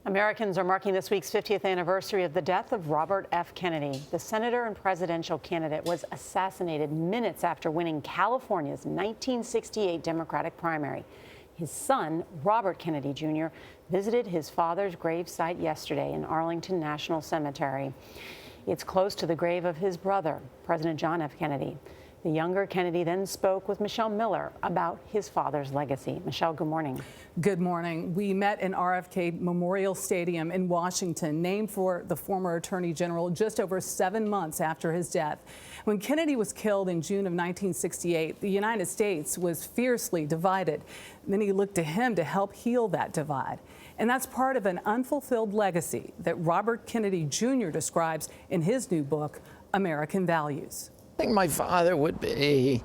Americans are marking this week's 50th anniversary of the death of Robert F. Kennedy. The senator and presidential candidate was assassinated minutes after winning California's 1968 Democratic primary. His son, Robert Kennedy Jr., visited his father's gravesite yesterday in Arlington National Cemetery. It's close to the grave of his brother, President John F. Kennedy. The younger Kennedy then spoke with Michelle Miller about his father's legacy. Michelle, good morning. Good morning. We met in RFK Memorial Stadium in Washington, named for the former Attorney General, just over 7 months after his death. When Kennedy was killed in June of 1968, the United States was fiercely divided. Many looked to him to help heal that divide. And that's part of an unfulfilled legacy that Robert Kennedy Jr. describes in his new book, American Values. I think my father would be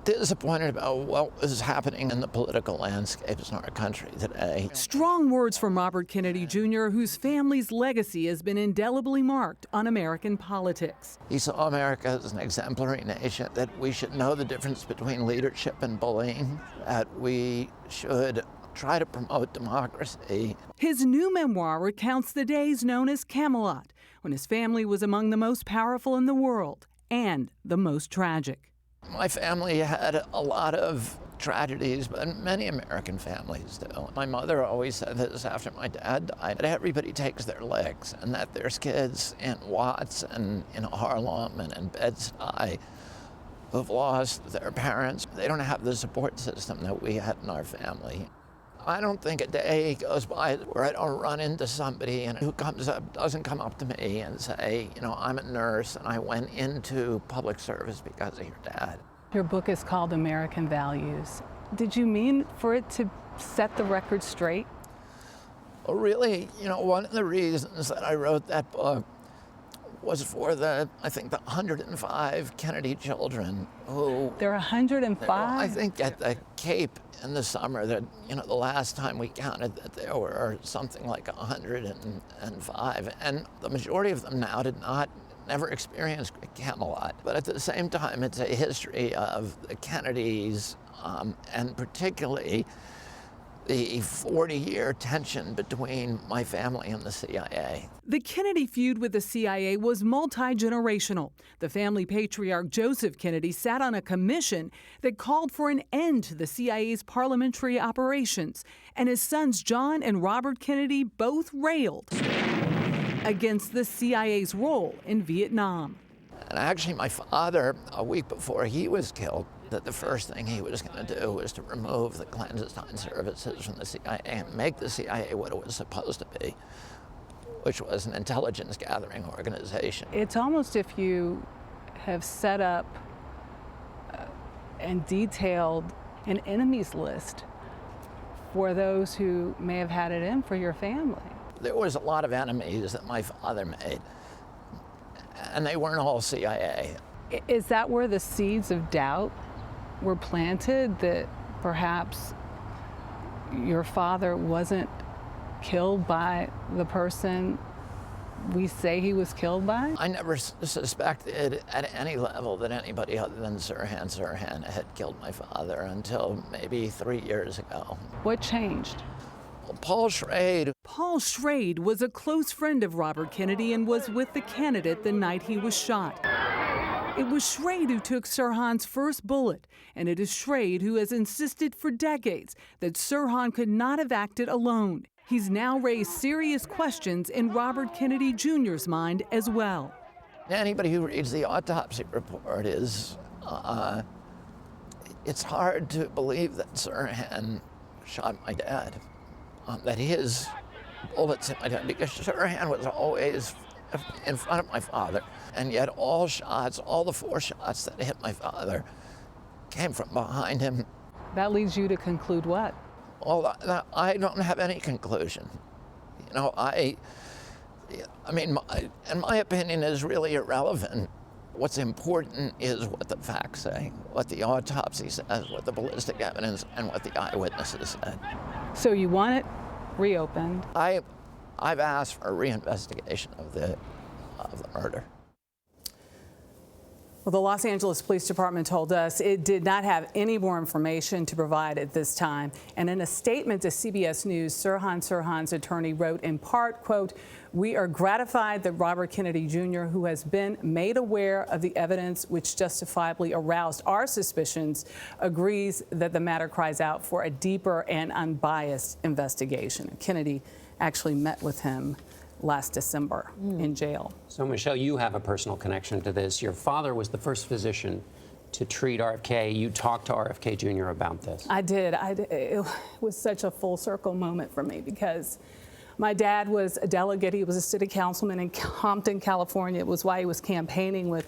disappointed about what was happening in the political landscapes in our country today. Strong words from Robert Kennedy Jr., whose family's legacy has been indelibly marked on American politics. He saw America as an exemplary nation, that we should know the difference between leadership and bullying, that we should try to promote democracy. His new memoir recounts the days known as Camelot, when his family was among the most powerful in the world and the most tragic. My family had a lot of tragedies, but many American families do. My mother always said this after my dad died, that everybody takes their licks, and that there's kids in Watts and in Harlem and in Bed-Stuy who've lost their parents. They don't have the support system that we had in our family. I don't think a day goes by where I don't run into somebody and who doesn't come up to me and say, you know, I'm a nurse and I went into public service because of your dad. Your book is called American Values. Did you mean for it to set the record straight? Well, really, you know, one of the reasons that I wrote that book was for I think the 105 Kennedy children who... There are 105? I think at the Cape in the summer, that, you know, the last time we counted that there were something like 105. And the majority of them now never experienced Camelot. But at the same time, it's a history of the Kennedys, and particularly the 40-year tension between my family and the CIA. The Kennedy feud with the CIA was multi-generational. The family patriarch Joseph Kennedy sat on a commission that called for an end to the CIA's parliamentary operations, and his sons John and Robert Kennedy both railed against the CIA's role in Vietnam. And actually, my father, a week before he was killed, that the first thing he was going to do was to remove the clandestine services from the CIA and make the CIA what it was supposed to be, which was an intelligence gathering organization. It's almost if you have set up and detailed an enemies list for those who may have had it in for your family. There was a lot of enemies that my father made, and they weren't all CIA. Is that where the seeds of doubt were planted, that perhaps your father wasn't killed by the person we say he was killed by? I never suspected at any level that anybody other than Sirhan had killed my father until maybe 3 years ago. What changed? Well, Paul Schrade. Paul Schrade was a close friend of Robert Kennedy and was with the candidate the night he was shot. It was Schrade who took Sirhan's first bullet, and it is Schrade who has insisted for decades that Sirhan could not have acted alone. He's now raised serious questions in Robert Kennedy Jr.'s mind as well. Anybody who reads the autopsy report it's hard to believe that Sirhan shot my dad, that his bullets hit my dad, because Sirhan was always in front of my father. And yet all the 4 shots that hit my father came from behind him. That leads you to conclude what? Well, I don't have any conclusion. You know, I mean, my opinion is really irrelevant. What's important is what the facts say, what the autopsy says, what the ballistic evidence, and what the eyewitnesses said. So you want it reopened? I've asked for a reinvestigation of the murder. Well, the Los Angeles Police Department told us it did not have any more information to provide at this time. And in a statement to CBS News, Sirhan's attorney wrote in part, quote, "We are gratified that Robert Kennedy Jr., who has been made aware of the evidence which justifiably aroused our suspicions, agrees that the matter cries out for a deeper and unbiased investigation." Kennedy actually met with him last December in jail. So, Michelle, you have a personal connection to this. Your father was the first physician to treat RFK. You talked to RFK Jr. about this. I did. It was such a full circle moment for me because my dad was a delegate. He was a city councilman in Compton, California. It was why he was campaigning with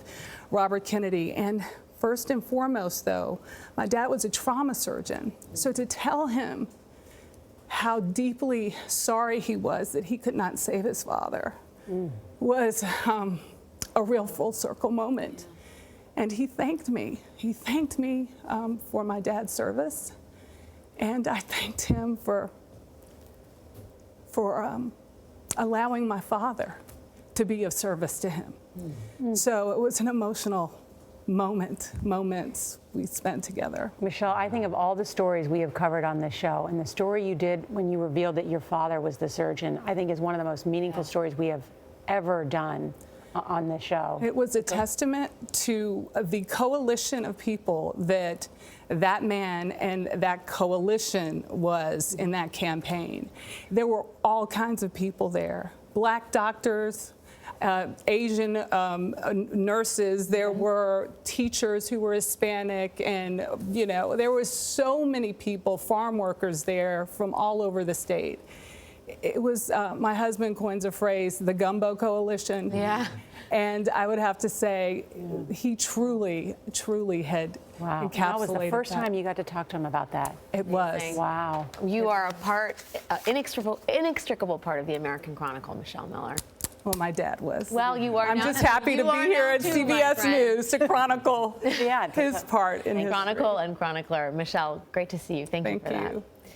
Robert Kennedy. And first and foremost, though, my dad was a trauma surgeon. So to tell him how deeply sorry he was that he could not save his father was a real full circle moment. And he thanked me. He thanked me for my dad's service. And I thanked him for allowing my father to be of service to him. So it was an emotional moments we spent together. Michelle, I think of all the stories we have covered on this show, and the story you did when you revealed that your father was the surgeon, I think is one of the most meaningful stories we have ever done on this show. It was a testament to the coalition of people that man and that coalition was in that campaign. There were all kinds of people there, Black doctors, Asian nurses, there were teachers who were Hispanic, and there was so many people, farm workers there from all over the state. It was, my husband coins a phrase, the gumbo coalition. Yeah. And I would have to say, he truly had encapsulated That was the first that. time you got to talk to him about that. It was. Wow. You are a part, inextricable part of the American Chronicle, Michelle Miller. Well, my dad was. Well, you are I'm now- just happy to you be are here now at too, my CBS friend. News to chronicle Yeah, his part in history. Chronicle and chronicler. Michelle, great to see you. Thank you Thank for that. you.